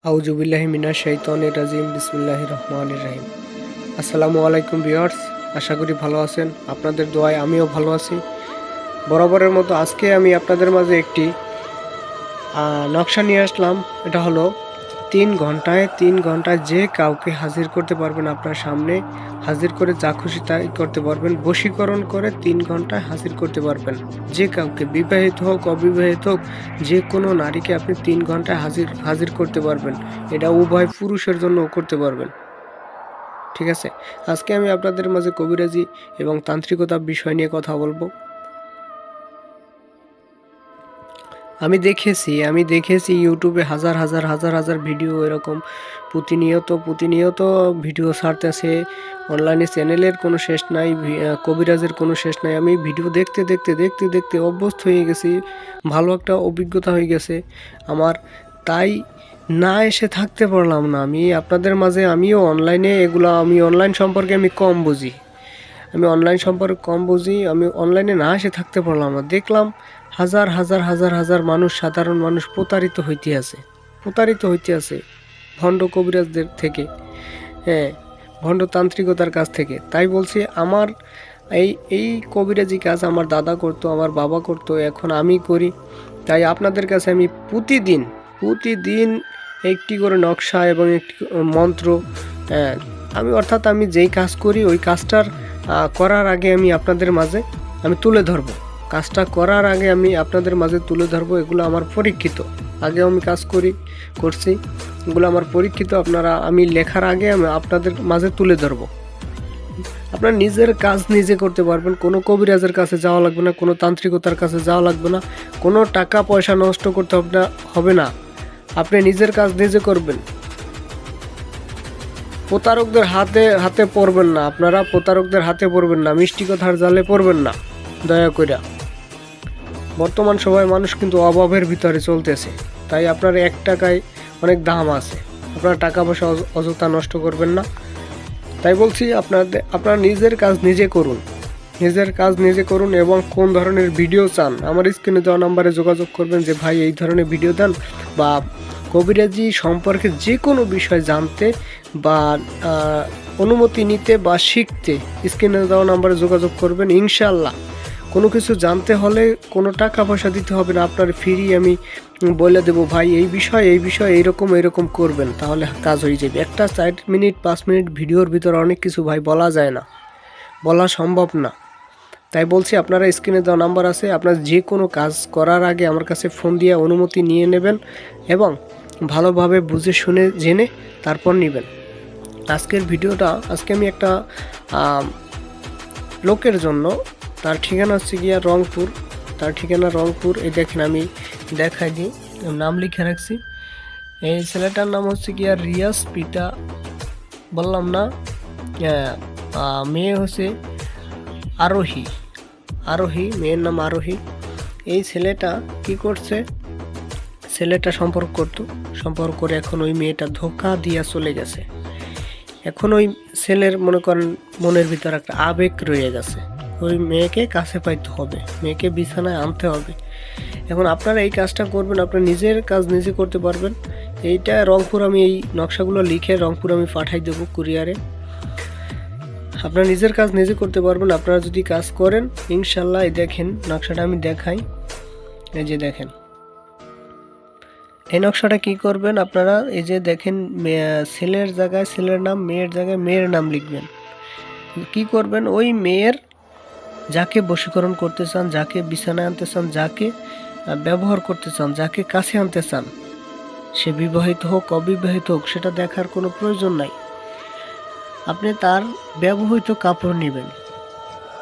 আউযুবিল্লাহি মিনাশ শাইতানির রাজিম বিসমিল্লাহির রহমানির রহিম। আসসালামু আলাইকুম ভিউয়ার্স, আশা করি ভালো আছেন। আপনাদের দোয়ায় আমিও ভালো আছি। বরাবরের মতো আজকে আমি আপনাদের মাঝে একটি নকশা নিয়ে আসলাম। এটা হলো 3 ঘন্টায় যে কাউকে হাজির করতে পারবেন, আপনার সামনে হাজির করে যা খুশি তাই করতে পারবেন। বশীকরণ করে 3 ঘন্টায় হাজির করতে পারবেন যে কাউকে, বিবাহিত হোক অবিবাহিত হোক, যে কোনো নারীকে আপনি 3 ঘন্টায় হাজির করতে পারবেন। এটা উভয় পুরুষের জন্যও করতে পারবেন। ঠিক আছে, আজকে আমি আপনাদের মাঝে কবিরাজি এবং তান্ত্রিকতার বিষয় নিয়ে কথা বলবো। আমি দেখেছি ইউটিউবে হাজার হাজার হাজার হাজার ভিডিও এরকম প্রতিনিয়ত ভিডিও ছাড়তেছে। অনলাইনে চ্যানেলের কোনো শেষ নাই, কবিরাজের কোনো শেষ নাই। আমি ভিডিও দেখতে অভ্যস্ত হয়ে গেছি, ভালো একটা অভিজ্ঞতা হয়ে গেছে আমার। তাই না এসে থাকতে পারলাম না। আমি আপনাদের মাঝে, আমিও অনলাইনে আমি অনলাইন সম্পর্কে কম বুঝি। আমি অনলাইনে না এসে থাকতে পারলাম না। দেখলাম হাজার হাজার হাজার হাজার মানুষ, সাধারণ মানুষ প্রতারিত হইতে আছে ভণ্ড কবিরাজদের থেকে, হ্যাঁ, ভণ্ড তান্ত্রিকতার কাছ থেকে। তাই বলছি, আমার এই কবিরাজি কাজ আমার দাদা করতো, আমার বাবা করতো, এখন আমি করি। তাই আপনাদের কাছে আমি প্রতিদিন একটি করে নকশা এবং একটি মন্ত্র, আমি যেই কাজ করি ওই কাজটার করার আগে আমি আপনাদের মাঝে তুলে ধরবো। এগুলো আমার পরীক্ষিত, আগে আমি কাজ করছি, এগুলো আমার পরীক্ষিত। আমি লেখার আগে আমি আপনাদের মাঝে তুলে ধরবো। আপনার নিজের কাজ নিজে করতে পারবেন, কোনো কবিরাজের কাছে যাওয়া লাগবে না, কোনো তান্ত্রিকতার কাছে যাওয়া লাগবে না, কোনো টাকা পয়সা নষ্ট করতে হবে না। আপনি নিজের কাজ নিজে করবেন। প্রতারকদের হাতে পড়বেন না, আপনারা প্রতারকদের হাতে পড়বেন না, মিষ্টি কথার জালে পড়বেন না দয়া কইরা। বর্তমান সময়ে মানুষ কিন্তু অভাবের ভিতরে চলতেছে, তাই আপনার 1 টাকায় অনেক দাম আছে। আপনারা টাকা পয়সা অযথা নষ্ট করবেন না। তাই বলছি, আপনারা নিজের কাজ নিজে করুন এবং কোন ধরনের ভিডিও চান আমার স্ক্রিনে দেওয়া নাম্বারে যোগাযোগ করবেন যে ভাই এই ধরনের ভিডিও দেন, বা কবিরাজি সম্পর্কে যে কোনো বিষয় জানতে বা অনুমতি নিতে বা শিখতে স্ক্রিনে দেওয়া নাম্বারে যোগাযোগ করবেন। ইনশাল্লাহ কোনো কিছু জানতে হলে কোনো টাকা পয়সা দিতে হবে না, আপনার ফ্রি আমি বলে দেবো ভাই এই বিষয় এইরকম করবেন, তাহলে কাজ হয়ে যাবে। একটা 4 মিনিট 5 মিনিট ভিডিওর ভিতরে অনেক কিছু ভাই বলা যায় না, বলা সম্ভব না। তাই বলছি, আপনারা স্ক্রিনে দেওয়া নাম্বার আছে, আপনার যে কোনো কাজ করার আগে আমার কাছে ফোন দিয়ে অনুমতি নিয়ে নেবেন এবং ভালোভাবে বুঝে শুনে জেনে তারপর নেবেন। আজকে আমি একটা লোকের জন্য, তার ঠিকানা হচ্ছে গিয়া রংপুর। এই দেখেন, আমি দেখাই দিই, নাম লিখে রাখছি। এই ছেলেটার নাম হচ্ছে গিয়া রিয়াজ, পিতা বললাম না, মেয়ে হচ্ছে আরোহী, মেয়ের নাম আরোহী। এই ছেলেটা কি করছে, সম্পর্ক করে এখন ওই মেয়েটা ধোঁকা দিয়া চলে গেছে। এখন ওই ছেলের মনে করেন মনের ভিতর একটা আবেগ রয়ে গেছে, ওই মেয়েকে কাছে পাইতে হবে, মেয়েকে বিছানায় আনতে হবে। এখন আপনারা এই কাজটা করবেন, আপনার নিজের কাজ নিজে করতে পারবেন। এইটা রংপুর, আমি এই নকশাগুলো লিখে রংপুর আমি পাঠাই দেবো কুরিয়ারে। আপনার নিজের কাজ নিজে করতে পারবেন আপনারা যদি কাজ করেন, ইনশাল্লাহ। এই দেখেন নকশাটা আমি দেখাই, এই যে দেখেন এই নকশাটা কি করবেন আপনারা, এই যে দেখেন ছেলের জায়গায় ছেলের নাম, মেয়ের জায়গায় মেয়ের নাম লিখবেন। কি করবেন, ওই মেয়ের যাকে বশীকরণ করতে চান, যাকে বিছানায় আনতে চান, যাকে ব্যবহার করতে চান, যাকে কাছে আনতে চান, সে বিবাহিত হোক অবিবাহিত হোক সেটা দেখার কোনো প্রয়োজন নাই। আপনি তার ব্যবহৃত কাপড় নেবেন,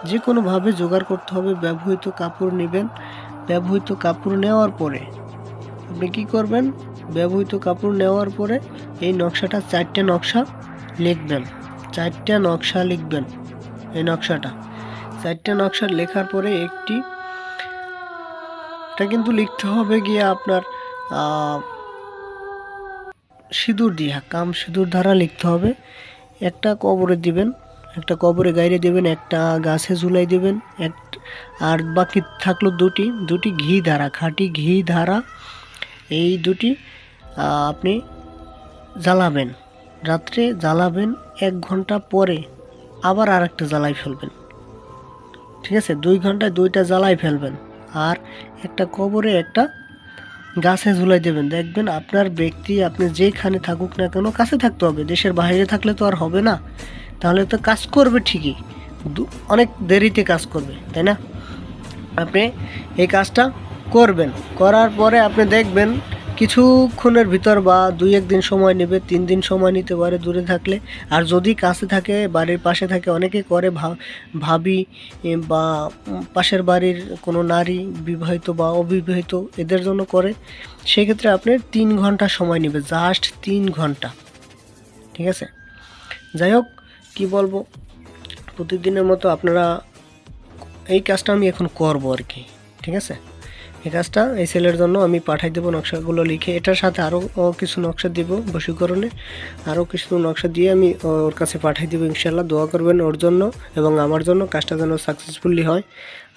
যে কোনোভাবে জোগাড় করতে হবে। ব্যবহৃত কাপড় নেবেন। ব্যবহৃত কাপড় নেওয়ার পরে আপনি কি করবেন, ব্যবহৃত কাপড় নেওয়ার পরে এই নকশাটা 4টে নকশা লিখবেন। এই নকশাটা 4টে নকশা লেখার পরে এটা কিন্তু লিখতে হবে গিয়ে আপনার সিঁদুর দিয়া, সিঁদুর দ্বারা লিখতে হবে। একটা কবরে দিবেন, একটা কবরে গাইরে দেবেন, একটা গাছে ঝুলাই দেবেন, আর বাকি থাকলো দুটি ঘি ধারা, খাঁটি ঘি ধারা। এই দুটি আপনি জ্বালাবেন, রাত্রে জ্বালাবেন, 1 ঘন্টা পরে আবার আরেকটা জ্বালাই ফেলবেন। ঠিক আছে, 2 ঘন্টায় 2টা জ্বালাই ফেলবেন। আর একটা কবরে একটা গাছে ঝুলাই দেবেন। দেখবেন আপনার ব্যক্তি আপনি যেখানে থাকুক না কেন কাছে থাকতে হবে, দেশের বাইরে থাকলে তো আর হবে না। তাহলে তো কাজ করবে ঠিকই, অনেক দেরিতে কাজ করবে, তাই না? আপনি এই কাজটা করবেন, করার পরে আপনি দেখবেন কিছুক্ষণের ভিতর বা 2-1 দিন সময় নেবে, 3 দিন সময় নিতে পারে দূরে থাকলে। আর যদি কাছে থাকে, বাড়ির পাশে থাকে, অনেকে করে ভাবি বা পাশের বাড়ির কোনো নারী, বিবাহিত বা অবিবাহিত, এদের জন্য করে। সেক্ষেত্রে আপনি 3 ঘন্টা সময় নেবে, জাস্ট 3 ঘন্টা। ঠিক আছে, যাই হোক, কী বলবো, প্রতিদিনের মতো আপনারা এই কাজটা আমি এখন করবো আর কি। ঠিক আছে, এই কাজটা এই ছেলের জন্য আমি পাঠাই দেবো নকশাগুলো লিখে। এটার সাথে আরও কিছু নকশা দিব বশীকরণে, আরও কিছু নকশা দিয়ে আমি ওর কাছে পাঠাই দেবো। ইনশাল্লাহ দোয়া করবেন ওর জন্য এবং আমার জন্য, কাজটা যেন সাকসেসফুলি হয়।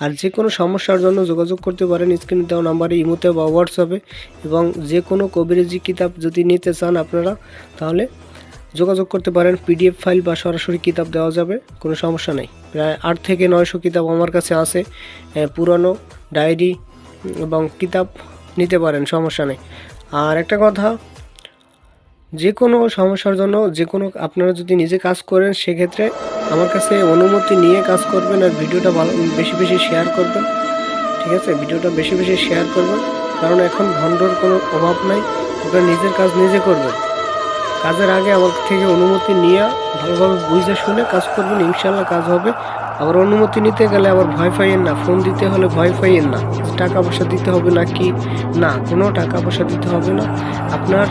আর যে কোনো সমস্যার জন্য যোগাযোগ করতে পারেন স্ক্রিনে দেওয়া নাম্বারে, ইমোতে বা হোয়াটসঅ্যাপে। এবং যে কোনো কবিরাজি কিতাব যদি নিতে চান আপনারা, তাহলে যোগাযোগ করতে পারেন। পিডিএফ ফাইল বা সরাসরি কিতাব দেওয়া যাবে, কোনো সমস্যা নেই। প্রায় 8 থেকে 900 কিতাব আমার কাছে আছে, পুরানো ডায়েরি এবং কিতাব নিতে পারেন, সমস্যা নেই। আর একটা কথা, যে কোনো সমস্যার জন্য, যে কোনো আপনারা যদি নিজে কাজ করেন, সেক্ষেত্রে আমার কাছে অনুমতি নিয়ে কাজ করবেন। আর ভিডিওটা বেশি বেশি শেয়ার করবেন। ঠিক আছে, ভিডিওটা বেশি বেশি শেয়ার করবেন, কারণ এখন ভণ্ডর কোনো অভাব নাই। আপনারা নিজের কাজ নিজে করবেন। কাজের আগে আমার থেকে অনুমতি নিয়ে ভালোভাবে বুঝে শুনে কাজ করবেন, ইনশাল্লাহ কাজ হবে। আবার অনুমতি নিতে গেলে আবার ভয় পাইয়েন না, ফোন দিতে হলে ভয় পাইয়েন না, টাকা পয়সা দিতে হবে নাকি, না, কোনো টাকা পয়সা দিতে হবে না। আপনার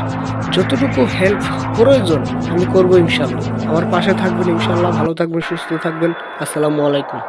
যতটুকু হেল্প প্রয়োজন আমি করবো ইনশাল্লাহ। আমার পাশে থাকবেন ইনশাল্লাহ। ভালো থাকবেন, সুস্থ থাকবেন। আসসালামু আলাইকুম।